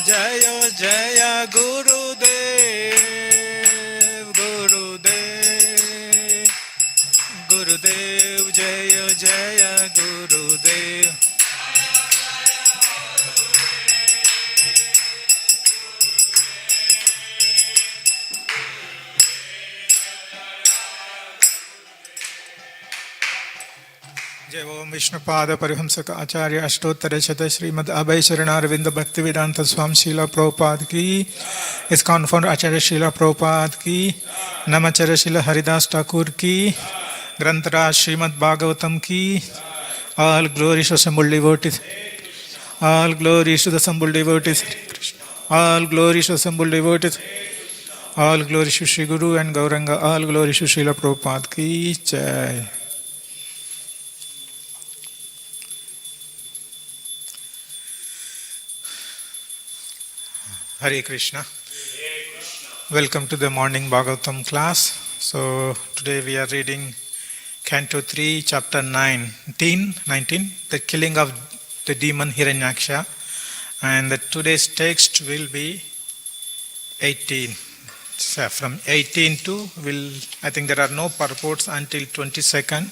Jayo Jaya Gurudev, Gurudev, Gurudev, Jayo Jaya Gurudev. जय ओम विष्णुपाद परिहंसक आचार्य अष्टोत्तर शत श्रीमद अभय शरणारविंद भक्ति वेदांत स्वामी शीला प्रभुपाद की, इस्कॉन फाउंडर आचार्य शीला प्रभुपाद की, नमाचार्य शीला हरिदास ठाकुर की, ग्रंथराज श्रीमद भागवतम की. All glories to assembled devotees. All glories to the assembled devotees. All glories to assembled devotees. All glories to Shri Guru and Gauranga. All glories to Srila Prabhupada ki jai. Hare Krishna. Welcome to the morning Bhagavatam class. So today we are reading Canto 3, Chapter 19, the killing of the demon Hiranyaksha. And today's text will be 18. So from 18 to, I think there are no purports until 22nd.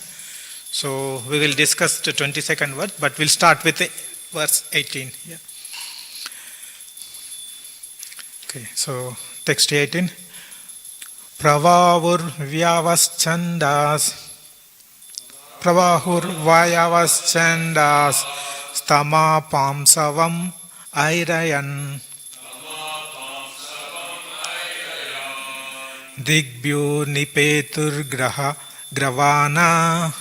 So we will discuss the 22nd word, but we'll start with verse 18. Yeah. Okay, so text 18. Pravavur vyavaschandas, Pravahur vayavaschandas, stama pamsavam airayan, digbyo nipetur graha gravana,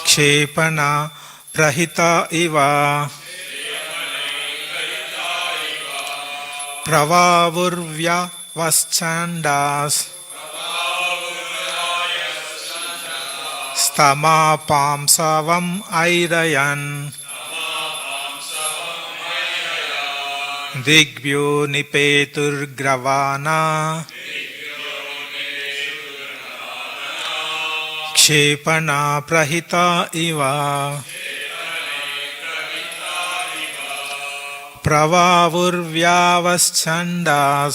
kshepana prahita iva. Pravavurvya vaschandas, stama pamsavam airayan, digbyo nipetur gravana, kshepana prahita iva. Pravavurvyavaschandas,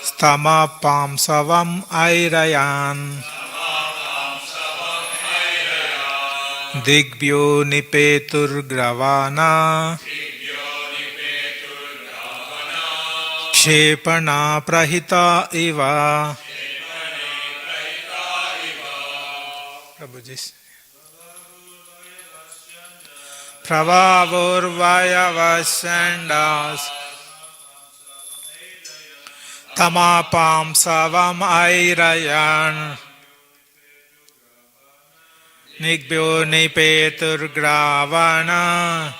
stama pamsavam airayan, digbyo nipetur gravana, kshepana prahita iva. Prabhuji. Pravavurvayavaschandas, tamapam savam airayan, nigbyo nipetur gravana,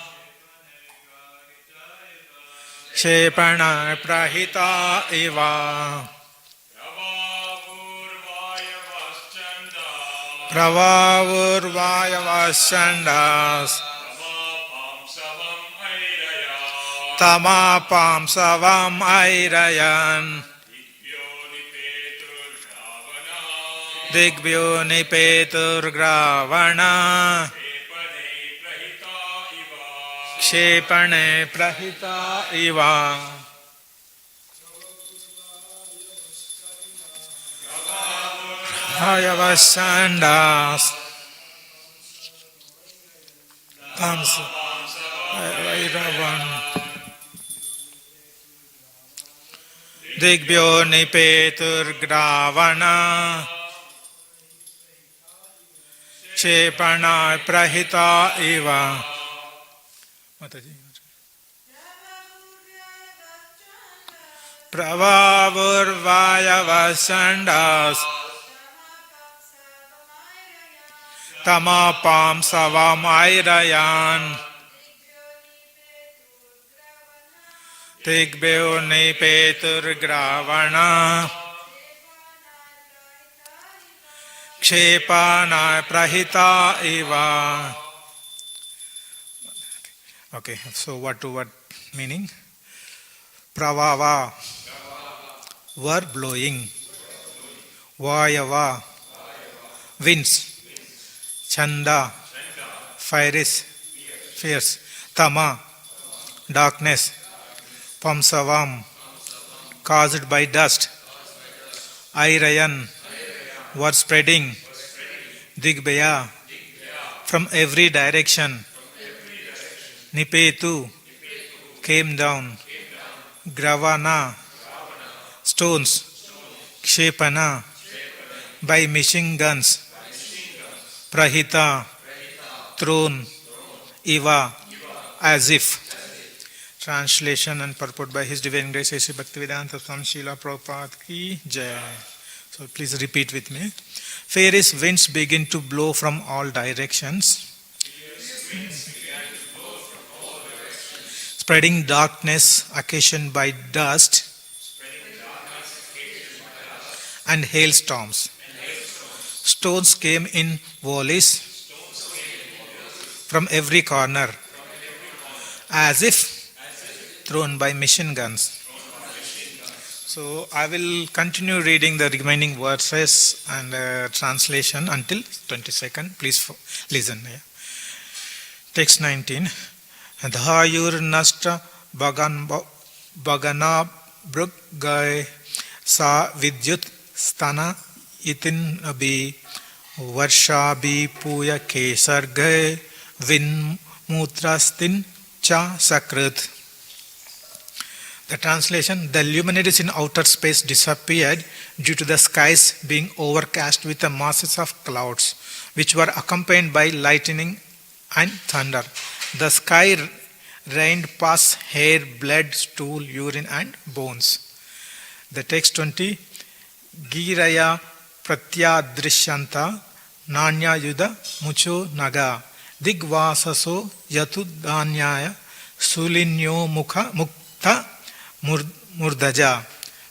kshepana prahita iva. Pravavurvayavaschandas, tamapam savam airayan, digbyo nipetur gravana, kshepane prahita iva. Vayavaschandas, Vairavan, digbyo nipetur gravana, kshepana prahita iva. Mataji. Pravavurvayavaschandas, tamapam savam airayan, digbyo nipetur gravana, kshepana prahita iva. Okay, so what meaning? Pravava, were blowing. Vayava, winds. Chanda, fire is fierce. Tama, darkness. Pamsavam, caused by dust. Airayan, were spreading. Digbaya, from every direction. Nipetu, came down. Gravana, stones. Kshepana, by machine guns. Prahita, thrown. Iva, as if. Translation and purport by His Divine Grace A.C. Bhaktivedanta Swami Srila Prabhupada ki Jai. So please repeat with me. Fierce winds begin to blow from all directions, spreading darkness occasioned by dust and hailstorms. Stones came in volleys from every corner, as if thrown by machine guns. So I will continue reading the remaining verses and translation until 22nd. Please listen. Text 19. Dhayur nasta bagana brugay sa vidyut stana itin abhi varsha bhi puya kesar gay vin mutrastin cha sakrit. The translation: the luminaries in outer space disappeared due to the skies being overcast with the masses of clouds, which were accompanied by lightning and thunder. The sky rained pus, hair, blood, stool, urine and bones. The text 20. Giraya pratyadrishyanta nanya yuda mucho naga digvasaso yatudanyaya sulinyo mukha mukta Murdaja.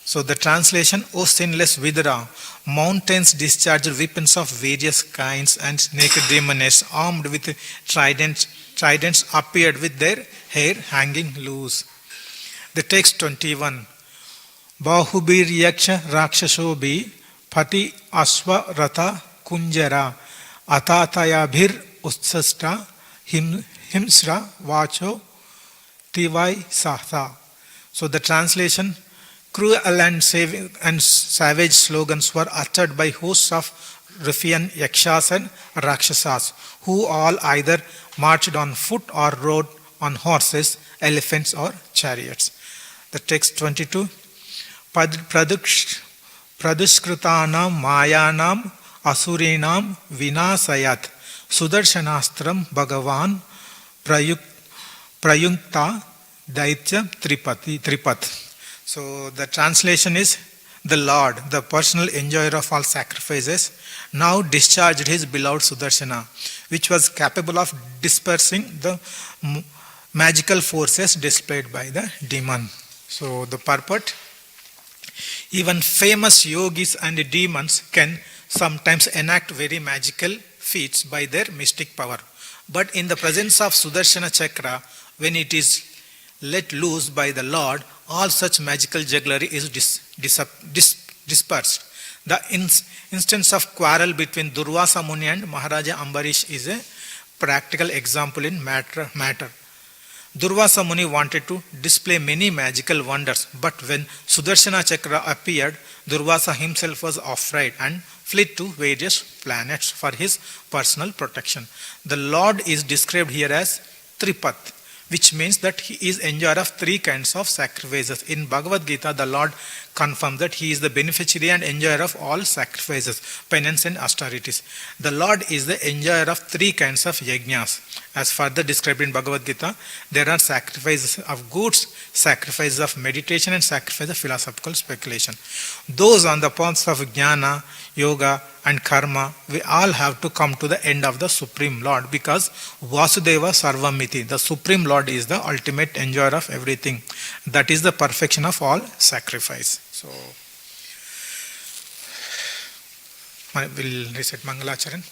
So the translation: O sinless Vidura, mountains discharged weapons of various kinds, and naked demonesses armed with tridents appeared with their hair hanging loose. The text 21. Bahubir yaksha rakshashobi pati asva rata kunjara atatayabhir utsasta himsra vacho tivai sahta. So the translation: cruel and savage slogans were uttered by hosts of ruffian yakshas and rakshasas, who all either marched on foot or rode on horses, elephants or chariots. The text 22. Pradushkrutanam mayanam asurinam vinasayat sudarshanastram bhagavan prayunkta Daitya Tripat. So the translation is: the Lord, the personal enjoyer of all sacrifices, now discharged his beloved Sudarshana, which was capable of dispersing the magical forces displayed by the demon. So the purport: even famous yogis and demons can sometimes enact very magical feats by their mystic power. But in the presence of Sudarshana Chakra, when it is let loose by the Lord, all such magical jugglery is dispersed. The instance of quarrel between Durvasa Muni and Maharaja Ambarish is a practical example in matter. Durvasa Muni wanted to display many magical wonders, but when Sudarshana Chakra appeared, Durvasa himself was afraid and fled to various planets for his personal protection. The Lord is described here as Tripat, which means that he is enjoyer of three kinds of sacrifices. In Bhagavad Gita, the Lord confirms that he is the beneficiary and enjoyer of all sacrifices, penance and austerities. The Lord is the enjoyer of three kinds of yajnas. As further described in Bhagavad Gita, there are sacrifices of goods, sacrifices of meditation and sacrifices of philosophical speculation. Those on the paths of jnana, yoga and karma, we all have to come to the end of the Supreme Lord, because Vasudeva Sarvamiti, the Supreme Lord, is the ultimate enjoyer of everything. That is the perfection of all sacrifice. So, I will recite Mangalacharan.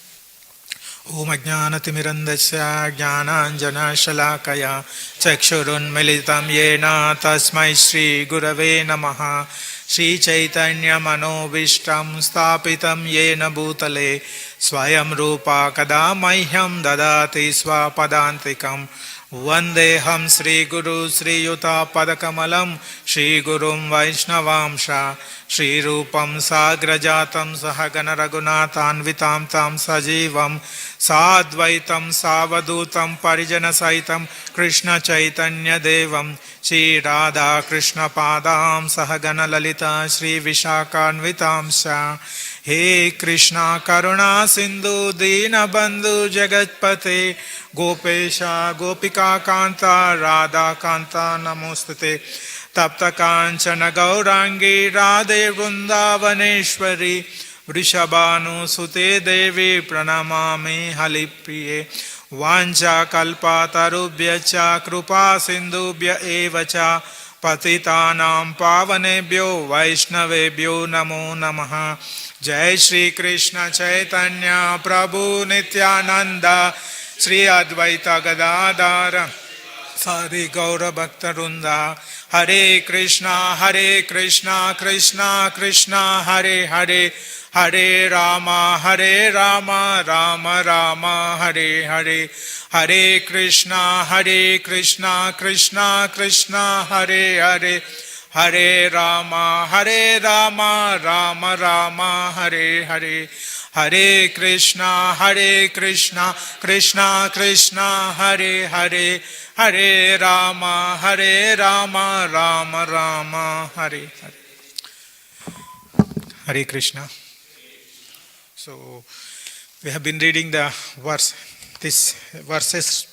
Om Ajnanatimirandasya Jnananjana Shalakaya Chakshurun Militam Yena Tasmai Shri Gurave Namaha Shri Chaitanya Manobishtam Stapitam Yena Bhutale Swayam Rupa Kada Mahyam Dadati Swapadantikam Vandeham Sri Guru Sri Yuta Padakamalam Sri Gurum Vaishnavamsha Sri Rupam Sagrajatam Sahagana Raghunathan Vitam Tam Sajivam Sadvaitam Savadutam Parijana Saitam Krishna Chaitanya Devam Shri Radha Krishna Padam Sahagana Lalita Shri Vishakanvitamsha He Krishna Karuna Sindhu Dina Bandhu Jagatpate Gopesha Gopika Kanta Radha Kanta Namostate Tapta Kanchana Gaurangi Radhe Vrindavaneshwari Vrishabhanu Sute Devi Pranamami Halipriye Vancha Kalpa Tarubhya Krupa Sindhubhya Evacha Patitanam Pavanebhyo Vaishnavebhyo Namo Namaha Jai Shri Krishna Chaitanya Prabhu Nityananda Shri Advaita Gadadara Sari Gaura Bhaktarunda Hare Krishna Krishna Krishna Hare Hare Hare Rama Rama Rama Hare Hare Hare Krishna Krishna Krishna Hare Hare Hare Rama Rama Rama Hare Hare Hare Krishna Krishna Krishna Hare Hare Hare Rama Rama Rama Hare Hare. Hare Krishna. So we have been reading the these verses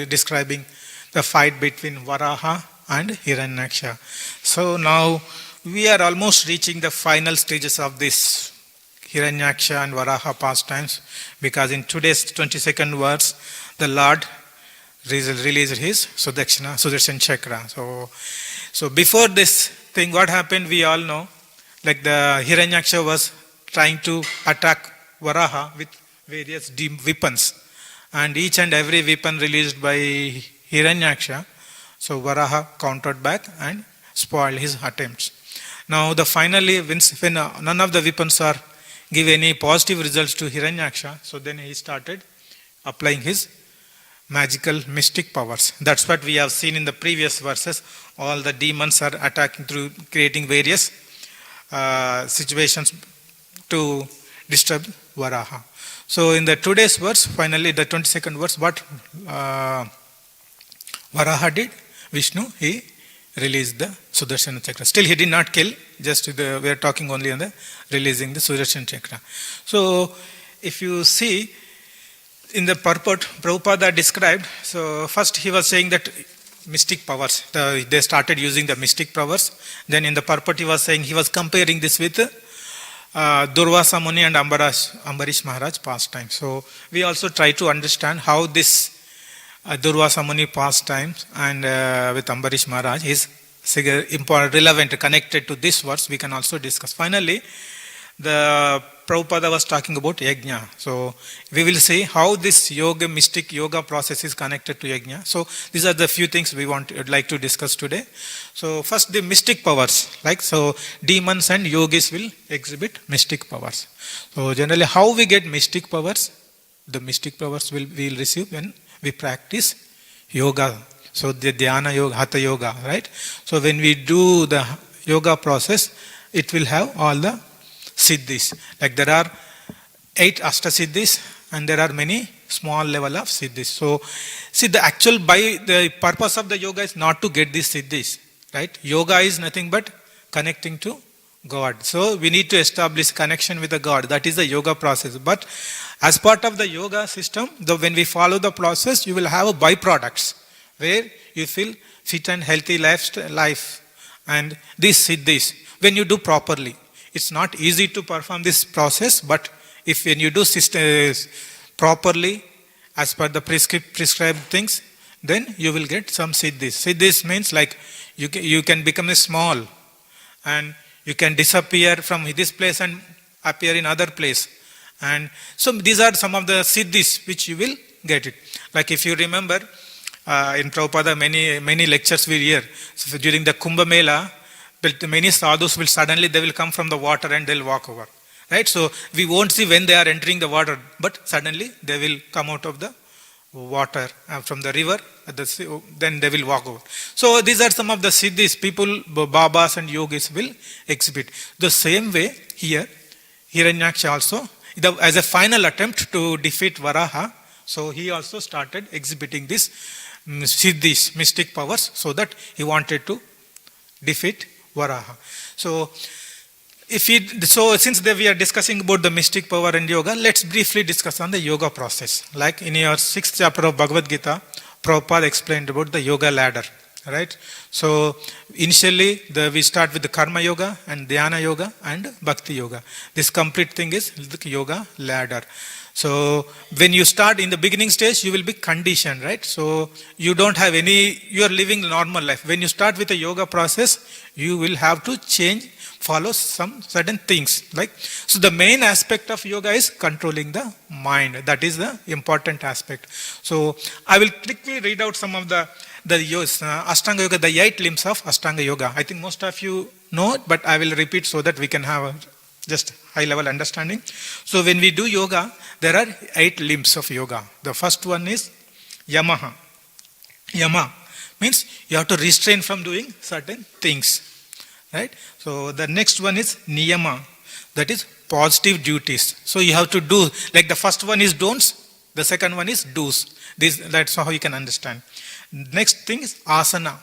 describing the fight between Varaha and Hiranyaksha. So now we are almost reaching the final stages of this Hiranyaksha and Varaha pastimes, because in today's 22nd verse, the Lord released his Sudarshan Chakra. So before this thing, what happened, we all know, like the Hiranyaksha was trying to attack Varaha with various weapons, and each and every weapon released by Hiranyaksha, so Varaha countered back and spoiled his attempts. Now finally, when none of the weapons are give any positive results to Hiranyaksha, so then he started applying his magical mystic powers. That's what we have seen in the previous verses. All the demons are attacking through creating various situations to disturb Varaha. So in the today's verse, finally the 22nd verse, what Varaha did, Vishnu, he released the Sudarshan Chakra. Still he did not kill, just we are talking only on the releasing the Sudarshan Chakra. So if you see in the purport, Prabhupada described, so first he was saying that mystic powers, they started using the mystic powers. Then in the purport he was saying, he was comparing this with Durvasa Muni and Ambarish Maharaj pastime. So we also try to understand how this Durvasa Muni pastimes and with Ambarish Maharaj is important, relevant, connected to this verse. We can also discuss. Finally, the Prabhupada was talking about yajna. So we will see how this mystic yoga process is connected to yajna. So these are the few things we would like to discuss today. So first, the mystic powers, so demons and yogis will exhibit mystic powers. So generally, how we get mystic powers? The mystic powers we will receive when we practice yoga. So the dhyana yoga, hatha yoga, right? So when we do the yoga process, it will have all the siddhis. Like there are 8 ashtasiddhis and there are many small level of siddhis. So see, the purpose of the yoga is not to get these siddhis, right? Yoga is nothing but connecting to God. So we need to establish connection with the God. That is the yoga process. But as part of the yoga system, when we follow the process, you will have byproducts where you feel fit and healthy life. And these siddhis, when you do properly, it's not easy to perform this process, but when you do properly as per the prescribed things, then you will get some siddhis. Siddhis means like you can become small and you can disappear from this place and appear in other place. And so these are some of the siddhis which you will get it. Like if you remember in Prabhupada, many lectures we hear. So during the Kumbh Mela, But many sadhus will suddenly, they will come from the water and they'll walk over. Right? So we won't see when they are entering the water, but suddenly they will come out of the water from the river, then they will walk over. So these are some of the siddhis people, babas and yogis will exhibit. The same way here, Hiranyaksha also, as a final attempt to defeat Varaha, so he also started exhibiting this siddhis, mystic powers, so that he wanted to defeat Varaha. So since we are discussing about the mystic power and yoga, let's briefly discuss on the yoga process. Like in your 6th chapter of Bhagavad Gita, Prabhupada explained about the yoga ladder. Right? So initially we start with the karma yoga and dhyana yoga and bhakti yoga. This complete thing is the yoga ladder. So when you start in the beginning stage, you will be conditioned, right? So you don't have you are living normal life. When you start with the yoga process, you will have to follow some certain things. So the main aspect of yoga is controlling the mind. That is the important aspect. So I will quickly read out some of the Ashtanga yoga, the 8 limbs of Ashtanga yoga. I think most of you know it, but I will repeat so that we can have just high level understanding. So when we do yoga, there are 8 limbs of yoga. The first one is Yamaha. Yama means you have to restrain from doing certain things. Right? So the next one is Niyama. That is positive duties. So you have to do, like the first one is don'ts, the second one is do's. That's how you can understand. Next thing is Asana.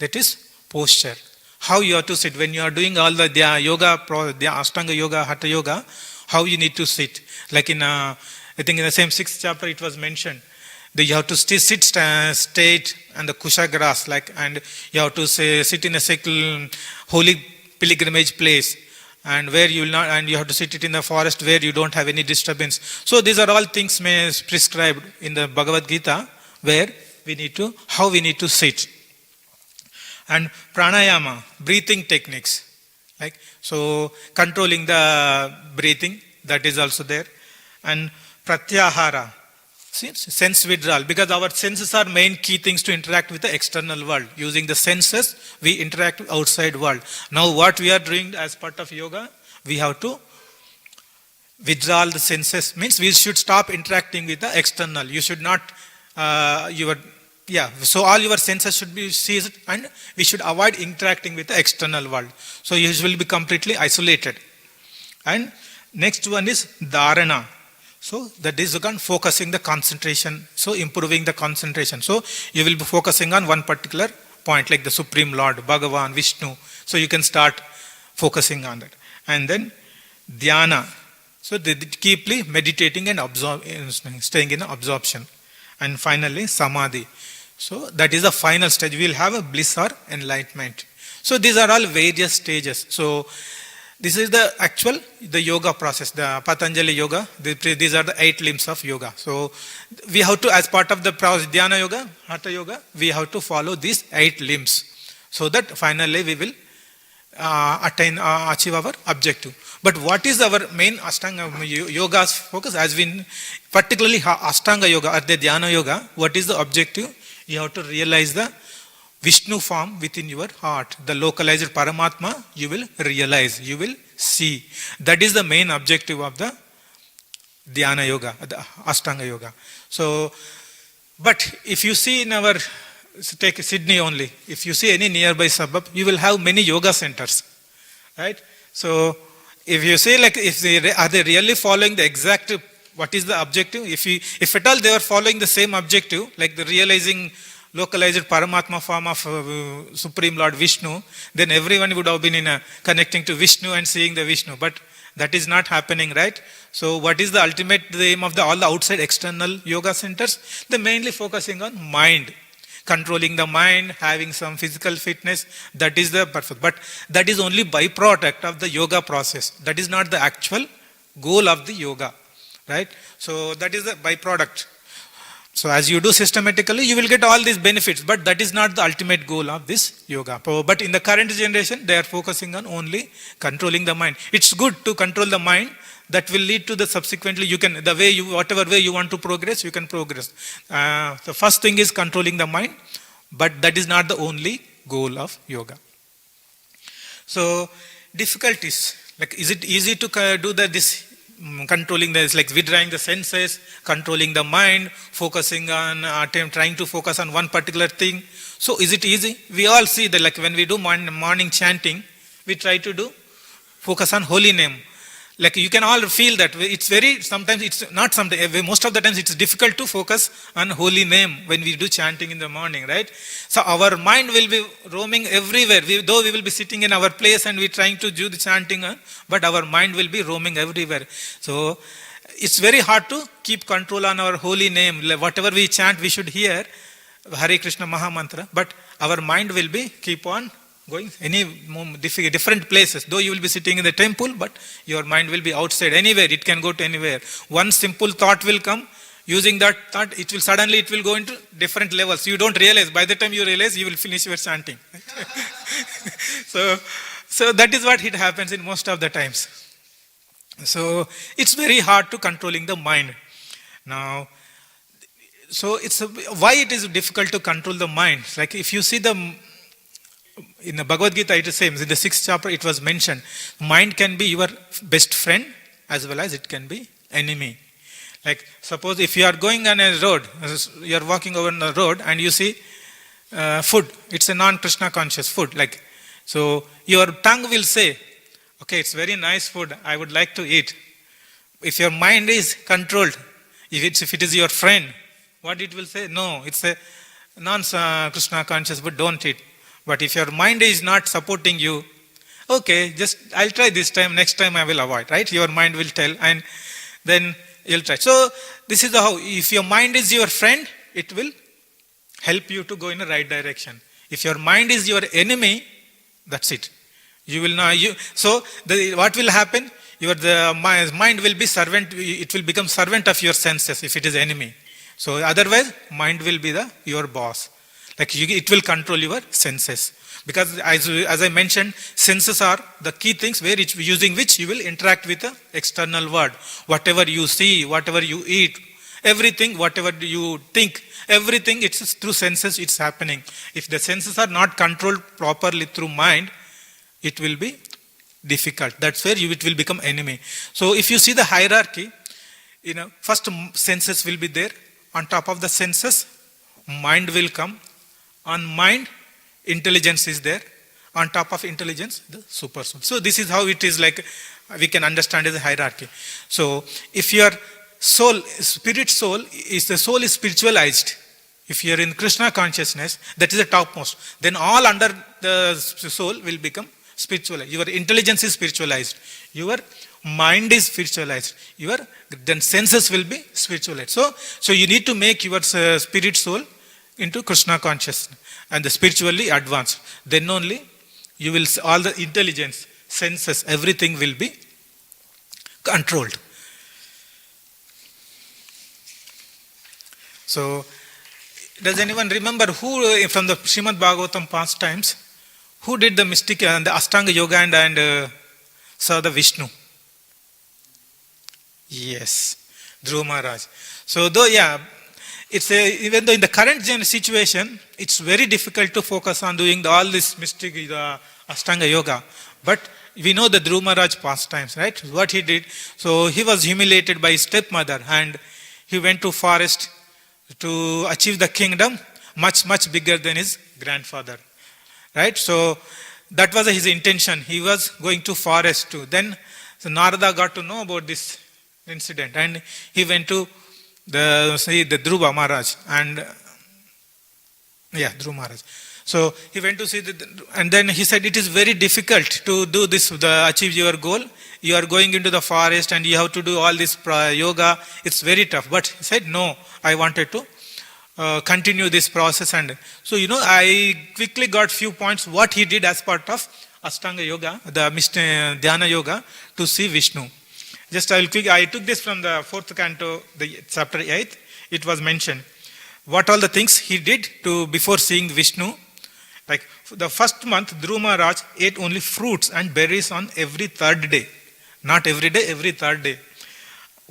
That is posture. How you have to sit. When you are doing all the yoga, the Ashtanga yoga, Hatha yoga, how you need to sit. Like I think in the same 6th chapter it was mentioned. You have to sit straight and the kusha grass, and you have to sit in a holy pilgrimage place, and where you will not, and you have to sit it in the forest where you don't have any disturbance. So these are all things prescribed in the Bhagavad Gita, where how we need to sit. And pranayama, breathing techniques, so controlling the breathing, that is also there. And pratyahara, sense withdrawal, because our senses are main key things to interact with the external world. Using the senses, we interact with outside world. Now what we are doing as part of yoga, we have to withdraw the senses, means we should stop interacting with the external. You should not, so all your senses should be seized, and we should avoid interacting with the external world. So you will be completely isolated. And next one is Dharana. So that is again focusing the concentration, so improving the concentration. So you will be focusing on one particular point, like the Supreme Lord, Bhagavan, Vishnu. So you can start focusing on that. And then Dhyana. So keeply meditating and staying in absorption. And finally Samadhi. So that is the final stage. We will have a bliss or enlightenment. So these are all various stages. So this is the yoga process, the Patanjali yoga. These are the 8 limbs of yoga. So we have to, as part of the Dhyana yoga, Hatha yoga, we have to follow these 8 limbs, so that finally we will achieve our objective. But what is our main Ashtanga yoga's focus? As we, particularly Ashtanga yoga or the Dhyana yoga, what is the objective? You have to realize the Vishnu form within your heart. The localized Paramatma, you will realize, you will see. That is the main objective of the Dhyana yoga, the Ashtanga yoga. So, but if you see take Sydney only, if you see any nearby suburb, you will have many yoga centers, right? So, if you say are they really following the exact, what is the objective? If at all they are following the same objective, like the realizing localized Paramatma form of Supreme Lord Vishnu, then everyone would have been connecting to Vishnu and seeing the Vishnu. But that is not happening, right? So what is the ultimate aim of all the outside external yoga centers? They're mainly focusing on mind, controlling the mind, having some physical fitness. That is the purpose. But that is only byproduct of the yoga process. That is not the actual goal of the yoga, right? So that is the byproduct. So as you do systematically, you will get all these benefits, but that is not the ultimate goal of this yoga. But in the current generation, they are focusing on only controlling the mind. It's good to control the mind. That will lead to the subsequently, whatever way you want to progress, you can progress. The first thing is controlling the mind, but that is not the only goal of yoga. So difficulties, like is it easy to do this controlling this, like withdrawing the senses, controlling the mind, focusing on trying to focus on one particular thing. So is it easy? We all see that, like when we do morning chanting, we try to do focus on holy name. Like you can all feel that it's very, sometimes it's not something, most of the times it's difficult to focus on holy name when we do chanting in the morning, right? So our mind will be roaming everywhere. Though we will be sitting in our place and we're trying to do the chanting, but our mind will be roaming everywhere. So it's very hard to keep control on our holy name. Like whatever we chant, we should hear Hare Krishna Maha Mantra, but our mind will be keep on going different places. Though you will be sitting in the temple, but your mind will be outside anywhere. It can go to anywhere. One simple thought will come. Using that thought, it will go into different levels. You don't realize. By the time you realize, you will finish your chanting. So that is what it happens in most of the times. So it's very hard to controlling the mind. Now, so why it is difficult to control the mind. Like if you see in the Bhagavad Gita, it is same. In the 6th chapter, it was mentioned. Mind can be your best friend as well as it can be enemy. Like suppose if you are going on a road, you are walking over the road and you see food. It's a non-Krishna conscious food. Like so, your tongue will say, "Okay, it's very nice food. I would like to eat." If your mind is controlled, if it is your friend, what it will say? No, it's a non-Krishna conscious, but don't eat. But if your mind is not supporting you, okay, just I'll try this time, next time I will avoid, right? Your mind will tell and then you'll try. So this is how, if your mind is your friend, it will help you to go in the right direction. If your mind is your enemy, that's it. You will not, what will happen? Mind will be servant, it will become servant of your senses if it is enemy. So otherwise, mind will be your boss. Like it will control your senses. Because as I mentioned, senses are the key things using which you will interact with the external world. Whatever you see, whatever you eat, everything, whatever you think, everything, it's through senses it's happening. If the senses are not controlled properly through mind, it will be difficult. That's where it will become enemy. So if you see the hierarchy, first senses will be there. On top of the senses, mind will come. On mind, intelligence is there. On top of intelligence, the super soul. So this is how it is, like we can understand as a hierarchy. So if your soul, spirit soul, the soul is spiritualized. If you are in Krishna consciousness, that is the topmost. Then all under the soul will become spiritualized. Your intelligence is spiritualized. Your mind is spiritualized. Then senses will be spiritualized. So you need to make your spirit soul into Krishna consciousness and the spiritually advanced. Then only you will, all the intelligence, senses, everything will be controlled. So, does anyone remember who from the Srimad Bhagavatam past times, who did the mystic and the Ashtanga yoga and saw the Vishnu? Yes, Dhruva Maharaj. So though, even though in the current situation, it's very difficult to focus on doing all this mystic, the Ashtanga yoga. But we know the Dhruva Maharaj pastimes, right? What he did. So he was humiliated by his stepmother and he went to forest to achieve the kingdom much, much bigger than his grandfather. Right? So that was his intention. He was going to forest too. Then Narada got to know about this incident and he went to the Dhruva Maharaj and Dhruva Maharaj. So he went to see and then he said, it is very difficult to do this, achieve your goal. You are going into the forest and you have to do all this yoga. It's very tough. But he said, no, I wanted to continue this process. And so, I quickly got few points what he did as part of Ashtanga yoga, the Dhyana yoga, to see Vishnu. I took this from the 4th canto, the chapter 8. It was mentioned what all the things he did before seeing Vishnu. Like the first month, Dhruva Maharaj ate only fruits and berries on every third day. Not every day, every third day.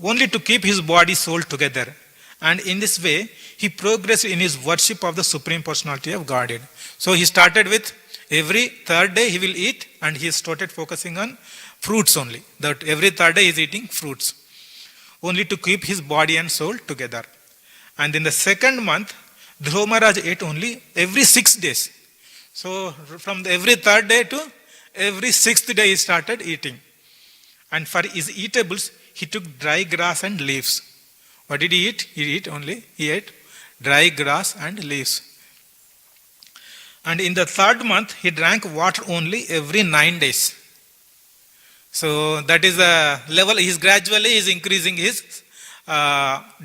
Only to keep his body, soul together. And in this way, he progressed in his worship of the Supreme Personality of Godhead. So he started with every third day he will eat, and he started focusing on fruits only. That every third day he is eating fruits, only to keep his body and soul together. And in the second month, Dhruva Maharaj ate only every 6 days. So from every third day to every 6th day he started eating. And for his eatables, he took dry grass and leaves. What did he eat? He ate dry grass and leaves. And in the third month, he drank water only every 9 days. So that is the level. He is increasing his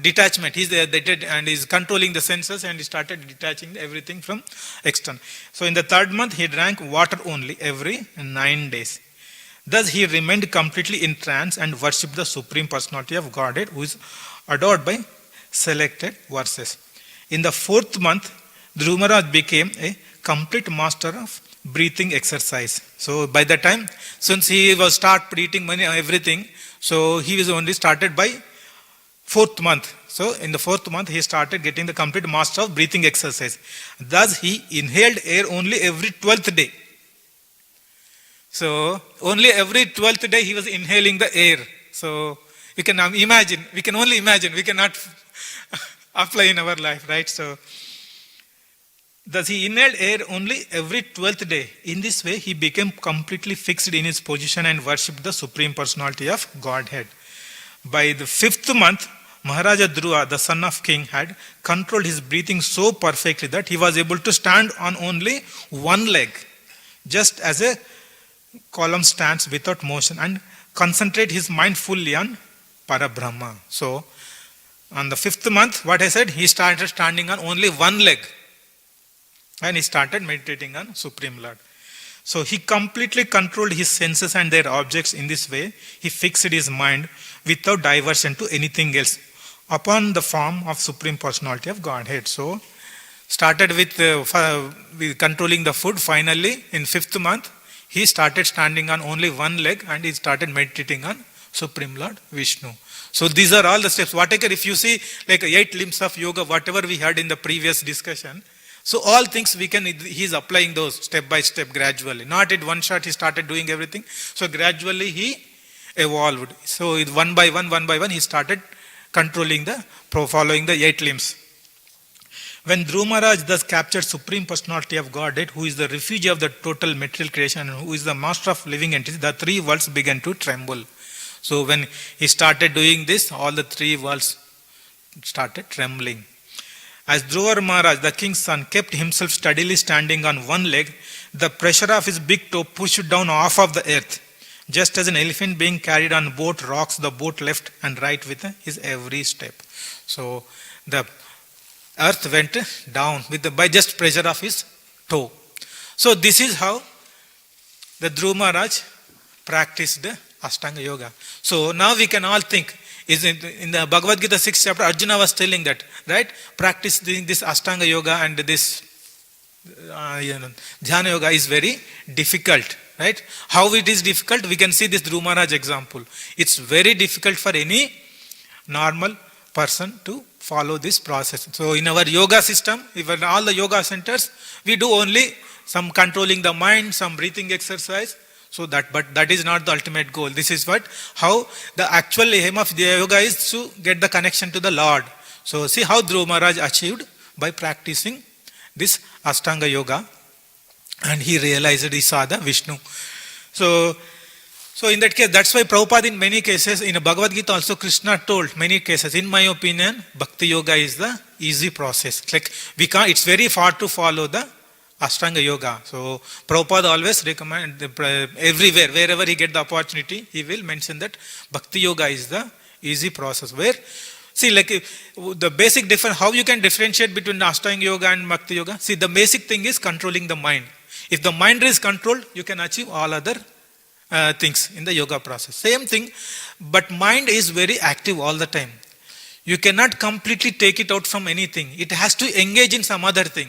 detachment. And he's controlling the senses, and he started detaching everything from external. So in the third month, he drank water only every 9 days. Thus he remained completely in trance and worshipped the Supreme Personality of Godhead, who is adored by selected verses. In the fourth month, Dhruva Maharaj became a complete master of breathing exercise. So by the time, since he was start breathing everything, so he was only started by fourth month. So in the fourth month, he started getting the complete master of breathing exercise. Thus he inhaled air only every 12th day. So only every 12th day he was inhaling the air. So we can only imagine, we cannot apply in our life, right? So thus he inhaled air only every 12th day. In this way, he became completely fixed in his position and worshipped the Supreme Personality of Godhead. By the 5th month, Maharaja Dhruva, the son of king, had controlled his breathing so perfectly that he was able to stand on only one leg, just as a column stands without motion, and concentrate his mind fully on Parabrahma. So, on the 5th month, what I said, he started standing on only one leg, and he started meditating on Supreme Lord. So, he completely controlled his senses and their objects. In this way, he fixed his mind without diversion to anything else upon the form of Supreme Personality of Godhead. So, started with controlling the food. Finally, in 5th month, he started standing on only one leg, and he started meditating on Supreme Lord Vishnu. So these are all the steps. Whatever, if you see like 8 limbs of yoga, whatever we had in the previous discussion, so all things he is applying those step by step gradually. Not at one shot he started doing everything. So gradually he evolved. So one by one he started controlling following the 8 limbs. When Dhruva Maharaj thus captured Supreme Personality of Godhead, who is the refuge of the total material creation and who is the master of living entities, the 3 worlds began to tremble. So when he started doing this, all the 3 worlds started trembling. As Dhruva Maharaj, the king's son, kept himself steadily standing on one leg, the pressure of his big toe pushed down half of the earth. Just as an elephant being carried on boat rocks the boat left and right with his every step. So the earth went down by just pressure of his toe. So this is how the Dhruva Maharaj practiced Ashtanga Yoga. So now we can all think, in the Bhagavad Gita 6th chapter, Arjuna was telling that, right? Practice doing this Ashtanga Yoga and this Dhyana Yoga is very difficult, right? How it is difficult? We can see this Dhruva Maharaj example. It's very difficult for any normal person to follow this process. So in our yoga system, even all the yoga centers, we do only some controlling the mind, some breathing exercise. So but that is not the ultimate goal. This is how the actual aim of the yoga is to get the connection to the Lord. So see how Dhruva Maharaj achieved by practicing this Ashtanga Yoga, and he realized, he saw the Vishnu. So in that case, that's why Prabhupada in many cases, in Bhagavad Gita also Krishna told many cases, in my opinion, Bhakti Yoga is the easy process. Like it's very hard to follow the Ashtanga Yoga. So Prabhupada always recommend everywhere, wherever he get the opportunity, he will mention that Bhakti Yoga is the easy process. The basic difference, how you can differentiate between Ashtanga Yoga and Bhakti Yoga? See, the basic thing is controlling the mind. If the mind is controlled, you can achieve all other things in the yoga process. Same thing, but mind is very active all the time. You cannot completely take it out from anything. It has to engage in some other thing.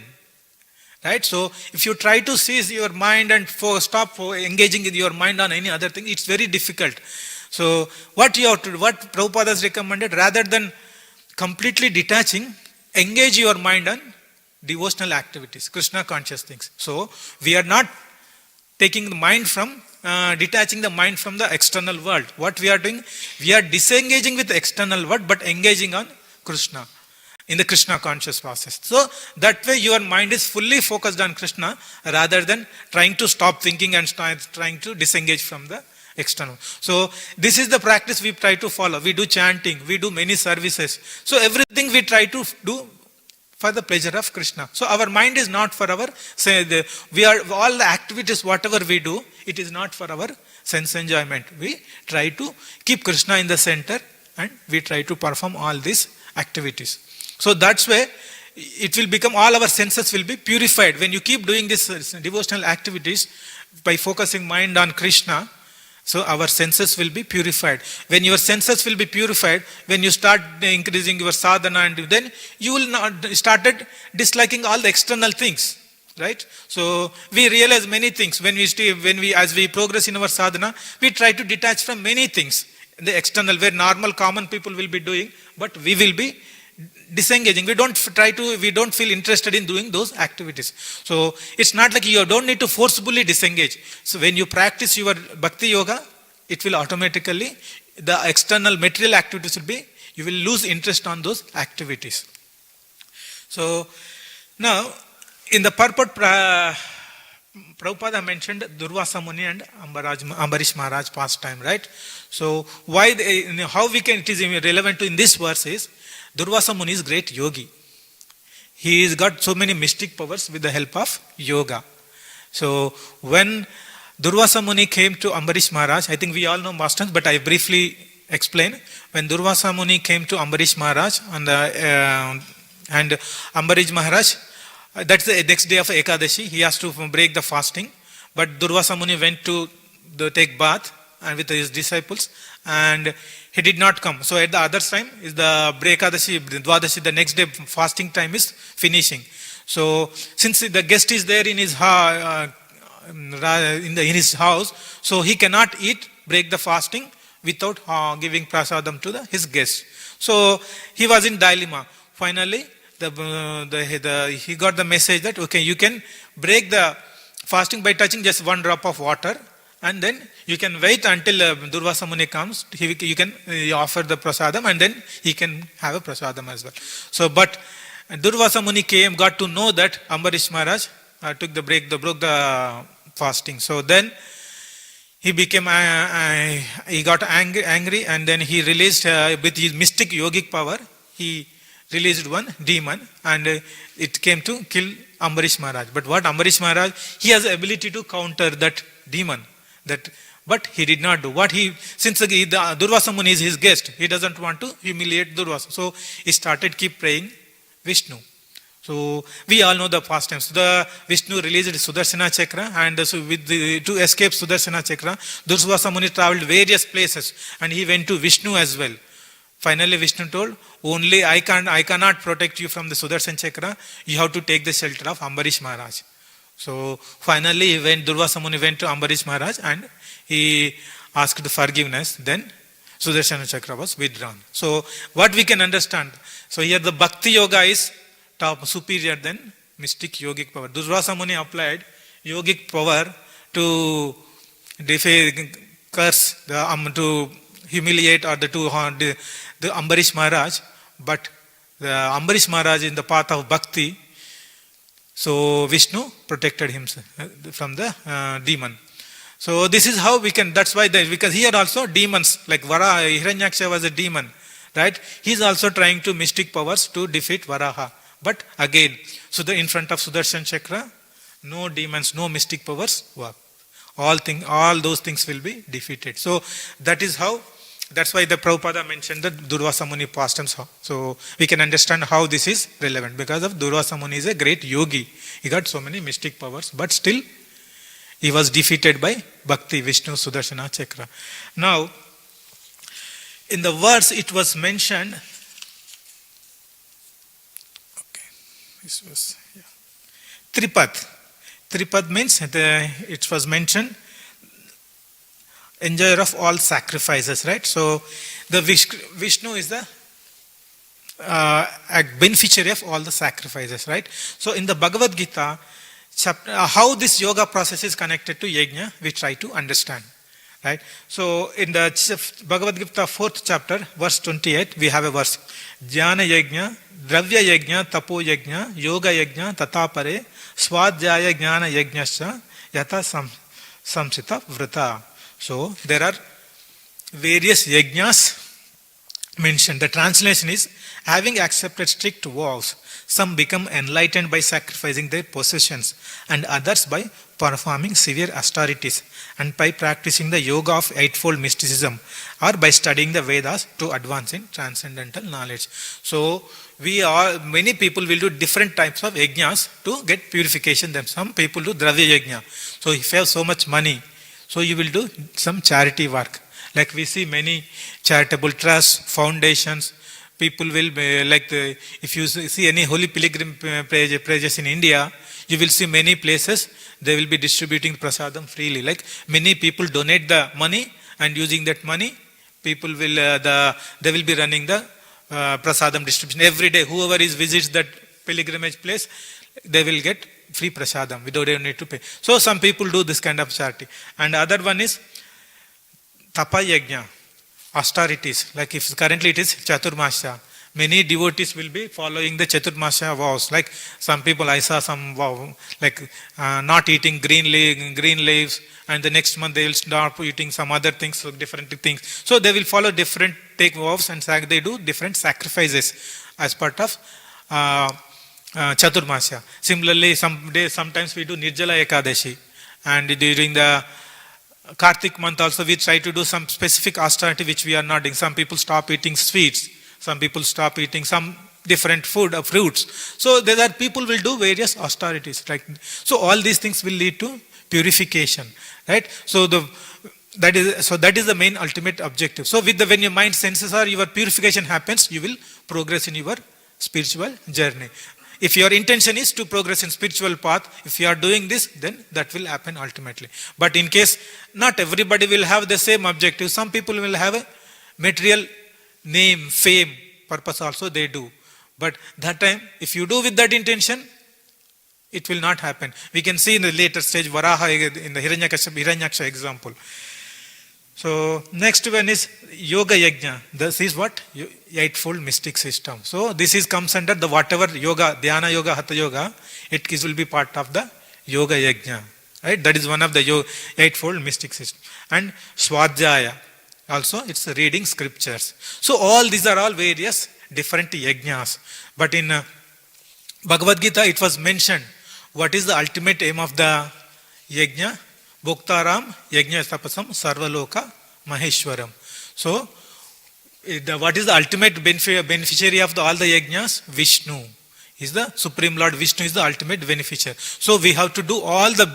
Right? So if you try to seize your mind and stop engaging in your mind on any other thing, it's very difficult. So what Prabhupada has recommended, rather than completely detaching, engage your mind on devotional activities, Krishna conscious things. So we are not taking the mind from, detaching the mind from the external world. What we are doing? We are disengaging with the external world, but engaging on Krishna, in the Krishna conscious process. So that way your mind is fully focused on Krishna rather than trying to stop thinking and trying to disengage from the external. So this is the practice we try to follow. We do chanting, we do many services. So everything we try to do for the pleasure of Krishna. So our mind is not for our, all the activities, whatever we do, it is not for our sense enjoyment. We try to keep Krishna in the center and we try to perform all these activities. So that's why it will become, all our senses will be purified. When you keep doing these devotional activities by focusing mind on Krishna, so our senses will be purified. When your senses will be purified, when you start increasing your sadhana, and then you will not started disliking all the external things, right? So we realize many things when as we progress in our sadhana, we try to detach from many things, the external, where normal common people will be doing, but we will be disengaging. We don't feel interested in doing those activities. So it's not like you don't need to forcibly disengage. So when you practice your bhakti yoga, it will automatically, the external material activities will be, you will lose interest on those activities. So now in the purport, Prabhupada mentioned Durvasa Muni and Ambarish Maharaj pastime, right? So why, how we can, it is relevant to in this verse is, Durvasa Muni is great yogi. He has got so many mystic powers with the help of yoga. So when Durvasa Muni came to Ambarish Maharaj, I think we all know Masters, but I briefly explain. When Durvasa Muni came to Ambarish Maharaj and Ambarish Maharaj, that's the next day of Ekadashi, he has to break the fasting. But Durvasa Muni went to take bath and with his disciples, and he did not come. So at the other time is the Ekadashi, Dwadashi, the next day fasting time is finishing. So since the guest is there in his house, so he cannot break the fasting without giving prasadam to his guest. So he was in dilemma. Finally, he got the message that okay, you can break the fasting by touching just one drop of water, and then you can wait until Durvasa Muni comes. You can offer the prasadam, and then he can have a prasadam as well. So, but Durvasa Muni got to know that Ambarish Maharaj broke the fasting. So then he became, he got angry, and then he released with his mystic yogic power. He released one demon, and it came to kill Ambarish Maharaj. But what Ambarish Maharaj, he has the ability to counter that demon. But he did not do. Since the Durvasa Muni is his guest, he doesn't want to humiliate Durvasa. So he started keep praying Vishnu. So we all know the pastimes. The Vishnu released Sudarshana Chakra, and so to escape Sudarshana Chakra, Durvasa Muni traveled various places, and he went to Vishnu as well. Finally, Vishnu told, only I cannot protect you from the Sudarshan Chakra. You have to take the shelter of Ambarish Maharaj. So finally, when Durvasa Muni went to Ambarish Maharaj and he asked forgiveness, then Sudarshana Chakra was withdrawn. So what we can understand, so here the Bhakti Yoga is superior than mystic yogic power. Durvasa Muni applied yogic power to curse, to humiliate or the Ambarish Maharaj, but the Ambarish Maharaj in the path of Bhakti, so Vishnu protected him from the demon. So this is how we can, that's why, because here also demons, like Varaha, Hiranyaksha was a demon, right? He's also trying to mystic powers to defeat Varaha. But again, so in front of Sudarshan Chakra, no demons, no mystic powers work. All those things will be defeated. So that's why the Prabhupada mentioned the Durvasa Muni pastimes. So we can understand how this is relevant, because of Durvasa Muni is a great yogi. He got so many mystic powers, but still he was defeated by Bhakti, Vishnu, Sudarshana Chakra. Now, in the verse it was mentioned, this was Tripad. Tripad means it was mentioned enjoyer of all sacrifices, right? So the Vishnu is the beneficiary of all the sacrifices, right? So in the Bhagavad Gita, how this yoga process is connected to yajna, we try to understand. Right? So in the Bhagavad Gita 4th chapter, verse 28, we have a verse. Jnana yajna, dravya yajna, tapo yajna, yoga yajna, tatapare, swadhyaya jnana yajnasya, yata samsita vrata. So there are various yajnas mentioned. The translation is, having accepted strict vows, some become enlightened by sacrificing their possessions, and others by performing severe austerities, and by practicing the yoga of eightfold mysticism, or by studying the Vedas to advance in transcendental knowledge. So many people will do different types of yajnas to get purification. Them some people do dravya yajna. So if you have so much money, so you will do some charity work. Like we see many charitable trusts, foundations. People will be if you see any holy pilgrim pages in India, you will see many places they will be distributing prasadam freely. Like many people donate the money, and using that money, people will they will be running the prasadam distribution every day. Whoever visits that pilgrimage place, they will get free prasadam without any need to pay. So some people do this kind of charity, and other one is tapa yajna, austerities. Like if currently it is Chaturmasya, many devotees will be following the Chaturmasya vows. Like some people, I saw some vow, like not eating green leaves, and the next month they will start eating some other things, so different things. So they will follow different, take vows, and they do different sacrifices as part of Chaturmasya. Similarly, sometimes we do Nirjala Ekadashi, and during the Kartik month also we try to do some specific austerity which we are not doing. Some people stop eating sweets, some people stop eating some different food or fruits. So there are people will do various austerities. Right? So all these things will lead to purification. Right? So that is the main ultimate objective. So when your mind senses or your purification happens, you will progress in your spiritual journey. If your intention is to progress in spiritual path, if you are doing this, then that will happen ultimately. But in case not everybody will have the same objective, some people will have a material name, fame, purpose also they do. But that time, if you do with that intention, it will not happen. We can see in the later stage, Varaha in the Hiranyaksha example. So next one is Yoga Yajna. This is what? Eightfold mystic system. So this comes under the whatever yoga, Dhyana Yoga, Hatha Yoga, it will be part of the Yoga Yajna. Right? That is one of the eightfold mystic system. And Swadhyaya, also it's reading scriptures. So all these are all various different yajnas. But in Bhagavad Gita it was mentioned what is the ultimate aim of the yajna. Bhoktaram yajna tapasam sarvaloka maheshwaram. So what is the ultimate beneficiary of all the yajnas? Vishnu is the Supreme Lord. Vishnu is the ultimate beneficiary. So we have to do all the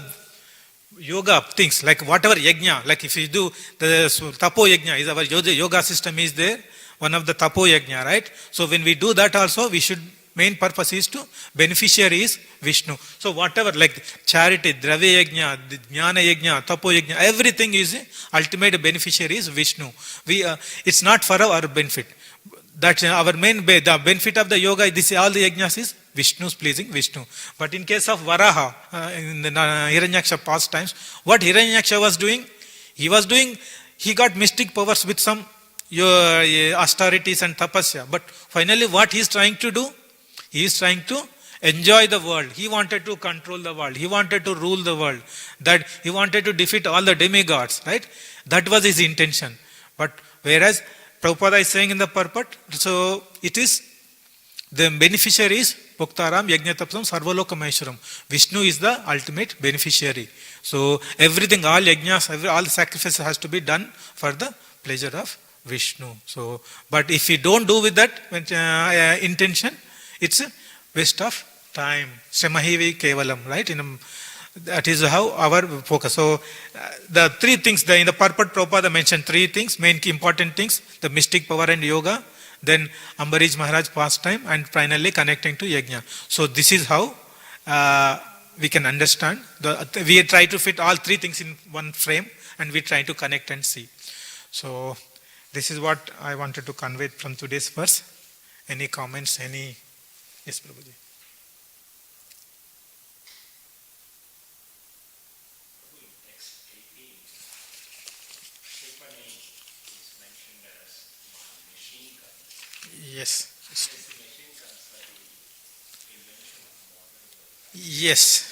yoga things, like whatever yajna, like if you do the tapo yajna, is our yoga system is there, one of the tapo yajna, right? So when we do that also, we should, main purpose is to, beneficiary is Vishnu. So whatever, like charity, dravya yajna, jnana yajna, tapo yajna, everything is ultimate beneficiary is Vishnu. It's not for our benefit. That's our main, the benefit of the yoga, all the yajnas is Vishnu's pleasing Vishnu. But in case of Varaha, in the Hiranyaksha past times, what Hiranyaksha was doing, he got mystic powers with some austerities and tapasya. But finally what he is trying to do? He is trying to enjoy the world. He wanted to control the world. He wanted to rule the world. That he wanted to defeat all the demigods, right? That was his intention. But whereas Prabhupada is saying in the purport, so it is the beneficiary is Bhoktaram Yajnatapsam Sarvaloka Maheshwaram. Vishnu is the ultimate beneficiary. So everything, all yajnas, all the sacrifices has to be done for the pleasure of Vishnu. So, but if you don't do with that intention, it's a waste of time. Shramahivi Kevalam, right? That is how our focus. So the three things, in the purport Prabhupada mentioned three things, main important things, the mystic power and yoga, then Ambarish Maharaj pastime, and finally connecting to yajna. So this is how we can understand. We try to fit all three things in one frame, and we try to connect and see. So this is what I wanted to convey from today's verse. Any comments? Yes, Prabhuji. Yes. Yes.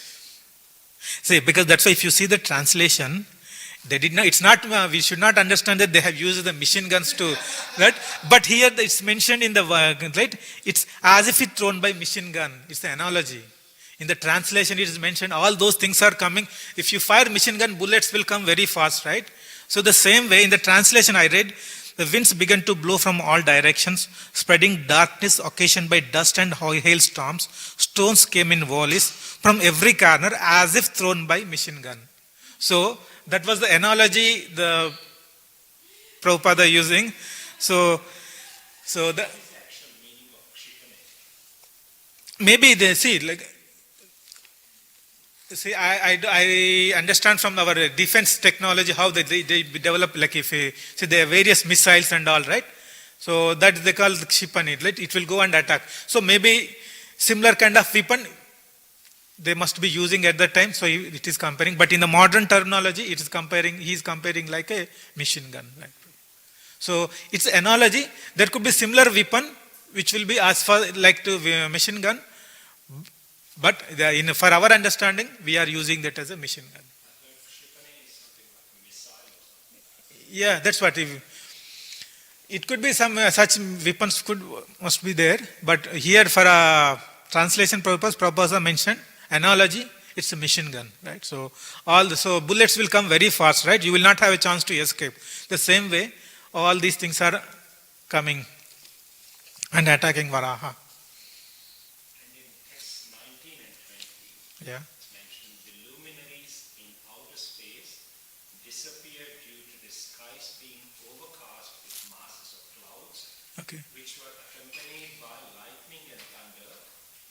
See, because that's why if you see the translation, they did not. It's not. We should not understand that they have used the machine guns to, right? But here it's mentioned in the right. It's as if it's thrown by machine gun. It's the analogy. In the translation, it is mentioned all those things are coming. If you fire machine gun, bullets will come very fast, right? So the same way in the translation I read, the winds began to blow from all directions, spreading darkness occasioned by dust and hailstorms. Stones came in volleys from every corner as if thrown by machine gun. So that was the analogy the Prabhupada using. So the maybe they see like. See, I understand from our defense technology how they develop, like if see there are various missiles and all, right? So that they call the Kshipani, right? It will go and attack. So maybe similar kind of weapon they must be using at that time. So it is comparing, but in the modern terminology, it is comparing. He is comparing like a machine gun. Right? So it's analogy. There could be similar weapon which will be as far like to machine gun. But for our understanding, we are using that as a machine gun. Yeah, that's what. It could be some such weapons must be there. But here for a translation purpose, Prabhupada mentioned analogy. It's a machine gun, right? So so bullets will come very fast, right? You will not have a chance to escape. The same way, all these things are coming and attacking Varaha. Yeah. It's mentioned the luminaries in outer space disappeared due to the skies being overcast with masses of clouds, Okay. which were accompanied by lightning and thunder.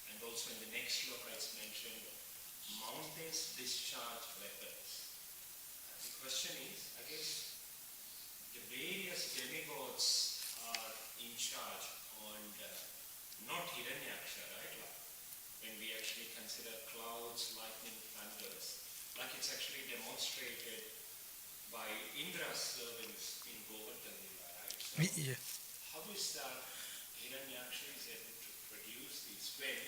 And also in the next shloka it's mentioned mountains discharge weapons. The question is, I guess the various demigods are in charge and not Hiranyaksha, right? When we actually consider clouds, lightning, thunders, like it's actually demonstrated by Indra's servants in Govardhan, right? So Yeah. how is that Hiranyaksha is able to produce these when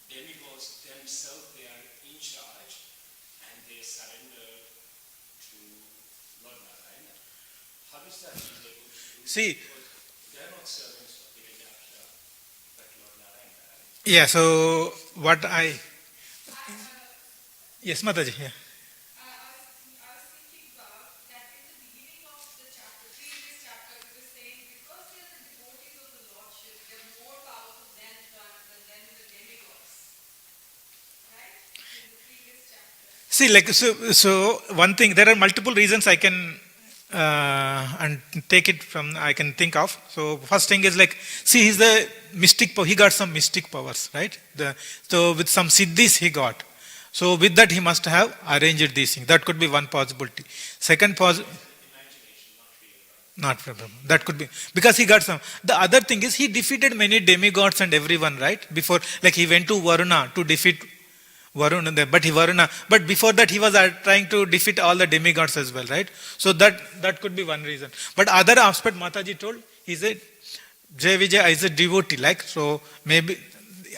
demigods themselves, they are in charge and they surrender to Lord Narayana? How is that he's able to do? See, because they are not servants of Hiranyaksha, but Lord Narayana, right? yeah, so what yes, Mataji, yeah. I was thinking about that in the beginning of the chapter, previous chapter, we were saying because they are the devotees of the Lordship, they are more powerful than the demigods. Right? In the previous chapter. See, like, so one thing, there are multiple reasons I can and take it from, I can think of. So first thing is like, see, he's the mystic, he got some mystic powers, right? So with some siddhis he got. So with that he must have arranged these things. That could be one possibility. Second possibility, not problem. That could be, because he got some. The other thing is he defeated many demigods and everyone, right? Before, like he went to Varuna to defeat Varuna, but before that he was trying to defeat all the demigods as well, right? So that could be one reason. But other aspect Mataji told, he said, Jai Vijay is a devotee, like, so maybe,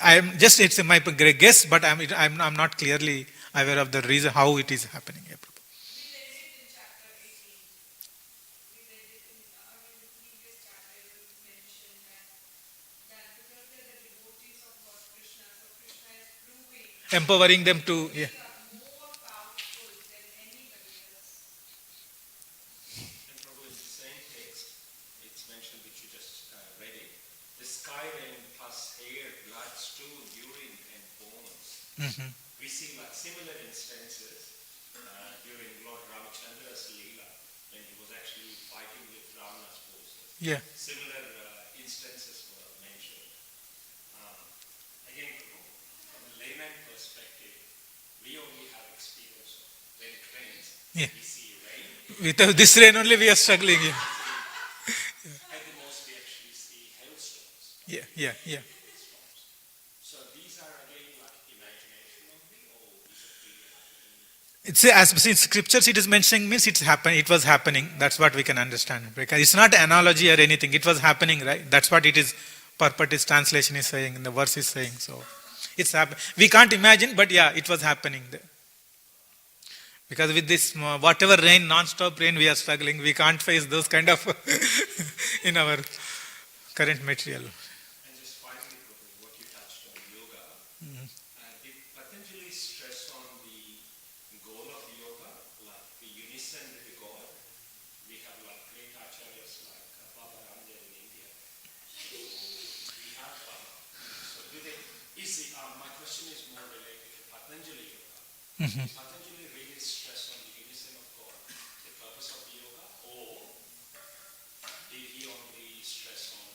I am just, it's my guess, but I'm not clearly aware of the reason how it is happening. We read it in chapter 18. We read it in the previous chapter. It was mentioned that because they're the devotees of Lord Krishna, so Krishna is proving Empowering them to, yeah. they are more powerful than anybody else. And probably in the same text, it's mentioned which you just read it. The sky rain plus hair, blood, stool, urine, and bones. Mm-hmm. We see like similar instances during Lord Ramachandra's Leela when he was actually fighting with Ravana's forces. Yeah. Similar instances were mentioned. Again, from a layman perspective, we only have experience of when it rains, Yeah. we see rain. Without this rain only we are struggling. Yeah. At the most, we actually see hailstones. Yeah. So these are again like imagination only, or is it really happening? It's as in scriptures it is mentioning means it was happening. That's what we can understand. Because it's not analogy or anything. It was happening, right? That's what it is purport translation is saying, the verse is saying. So it's happening. We can't imagine, but yeah, it was happening there. Because with this, whatever rain, non-stop rain, we are struggling. We can't face those kind of in our current material. And just finally, Prabhu, what you touched on yoga, did Patanjali stress on the goal of yoga, like the unison with the God? We have like great acharyas like Baba Ramdev in India. So we have, so do they, my question is more related to Patanjali yoga. Patanjali really stress on the unison of God, the purpose of the yoga, or did he only stress on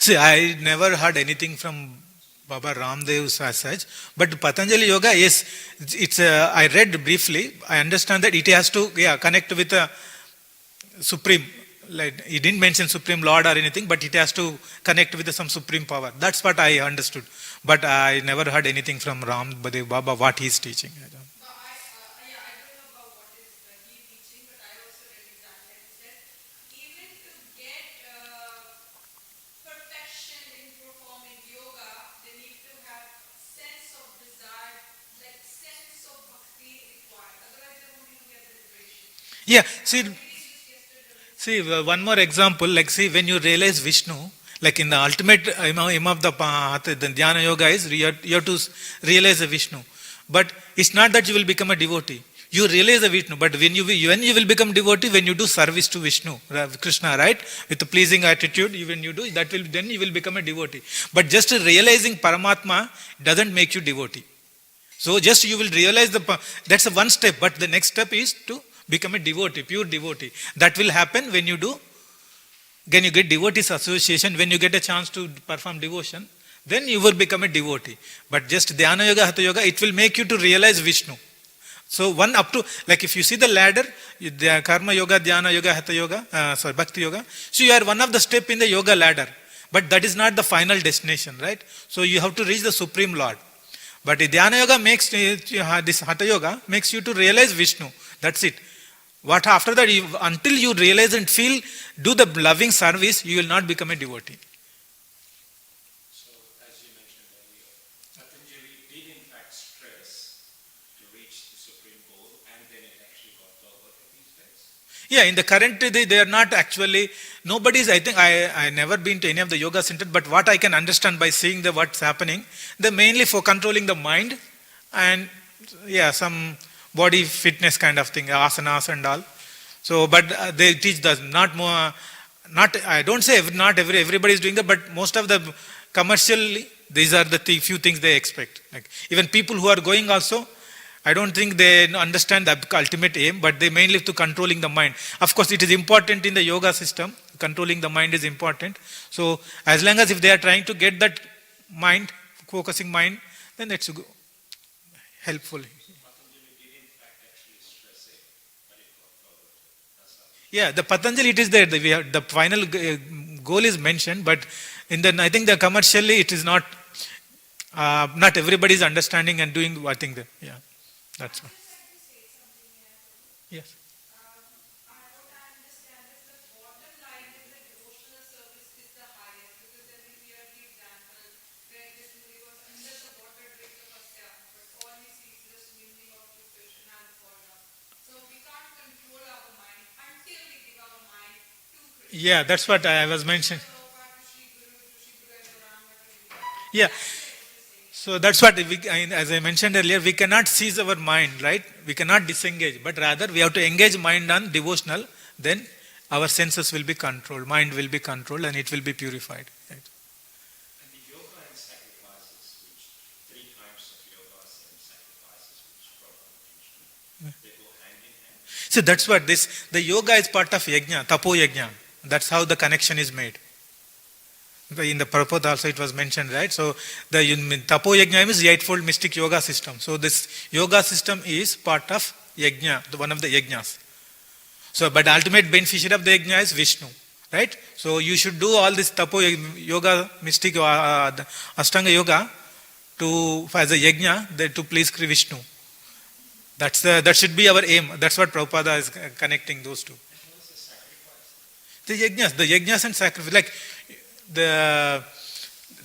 See, I never heard anything from Baba Ramdev as such, but Patanjali Yoga, yes, it's. I read briefly. I understand that it has to connect with a supreme. Like he didn't mention supreme Lord or anything, but it has to connect with some supreme power. That's what I understood. But I never heard anything from Ramdev Baba what he's teaching. I don't. But I don't know about what is he teaching, but I also read exactly like he said, even to get perfection in performing yoga, they need to have sense of desire, like sense of bhakti required. Otherwise, they won't even get the liberation. Yeah, see, Really just yesterday. one more example, like see, when you realize Vishnu, like in the ultimate aim of the Dhyana Yoga is you have to realize the Vishnu. But it's not that you will become a devotee. You realize the Vishnu, but when you will become devotee, when you do service to Vishnu, Krishna, right? With a pleasing attitude, when you do, then you will become a devotee. But just realizing Paramatma doesn't make you devotee. So just you will realize that's a one step, but the next step is to become a devotee, pure devotee. That will happen when you do, when you get devotees association, when you get a chance to perform devotion, then you will become a devotee. But just Dhyana Yoga, Hatha Yoga, it will make you to realize Vishnu. So one up to, like if you see the ladder, the Karma Yoga, Dhyana Yoga, Hatha Yoga, Bhakti Yoga, so you are one of the step in the yoga ladder. But that is not the final destination, right? So you have to reach the Supreme Lord. But Dhyana Yoga makes, this Hatha Yoga makes you to realize Vishnu. That's it. What after that, until you realize and feel, do the loving service, you will not become a devotee. So, as you mentioned earlier, Patanjali did in fact stress to reach the supreme goal, and then it actually got perverted these days. Yeah, in the current, they are not actually, nobody's, I think, I never been to any of the yoga centers, but what I can understand by seeing what's happening, they're mainly for controlling the mind and, some body fitness kind of thing, asanas and all. So, but they teach the not more, not, I don't say not everybody is doing that, but most of the commercially, these are the few things they expect. Like even people who are going also, I don't think they understand the ultimate aim, but they mainly to controlling the mind. Of course, it is important in the yoga system. Controlling the mind is important. So, as long as if they are trying to get that mind, focusing mind, then that's helpful. Patanjali did in fact actually stress it, but it got perverted. That's how. Yeah, the Patanjali, it is there. The final goal is mentioned, but I think the commercially it is not. Not everybody is understanding and doing. I think that that's one. I'd just like to say something here. Yes. What I understand is the bottom line is the devotional service is the highest, because then we hear the example where this movie was under the water drink of Asya, but all he sees is the swimming of the fish and fall down. So we can't control our mind until we give our mind to Krishna. Yeah, that's what I was mentioning. Prabhupada to Sri Guru and Dharana to Yeah. So that's what, as I mentioned earlier, we cannot seize our mind, right? We cannot disengage, but rather we have to engage mind on devotional, then our senses will be controlled, mind will be controlled, and it will be purified. Right? And the yoga and sacrifices, which three kinds of yogas and sacrifices which Prabhupada mentioned, they go hand in hand. So that's what the yoga is part of yajna, tapo yajna. That's how the connection is made. In the purport also it was mentioned, right? So the tapo yajna is the eightfold mystic yoga system. So this yoga system is part of yajna, one of the yajnas. So, but the ultimate beneficiary of the yajna is Vishnu, right? So you should do all this tapo yoga, mystic Ashtanga yoga as a yajna to please Vishnu. That should be our aim. That's what Prabhupada is connecting those two. The yajnas and sacrifice, like the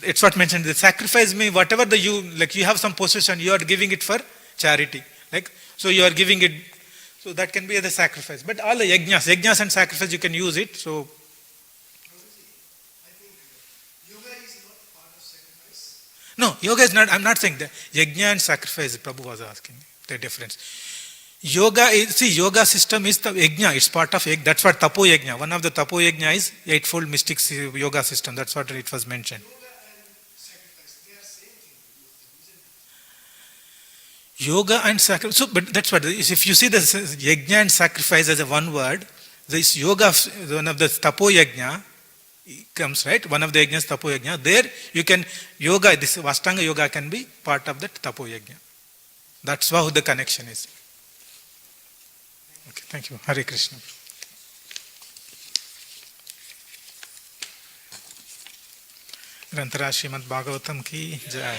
it's what mentioned. The sacrifice means whatever you have some possession, you are giving it for charity. Like, so you are giving it, so that can be the sacrifice. But all the yajnas and sacrifice, you can use it. So, I think yoga is not part of sacrifice. no, yoga is not, I'm not saying that. Yajna and sacrifice, Prabhu was asking the difference. Yoga system is the yajna, it's part of yajna. That's what tapo yajna. One of the tapo yajna is eightfold mystic yoga system. That's what it was mentioned. Yoga and sacrifice, they are same thing. Yoga and sacrifice. So, but that's what, if you see this yajna and sacrifice as a one word, this yoga, one of the tapo yajna comes, right? One of the yajnas, tapo yajna. There you can, yoga, this Ashtanga yoga can be part of that tapo yajna. That's how the connection is. Okay, thank you. Hare Krishna. ग्रंथराज Shrimad Bhagavatam की जय.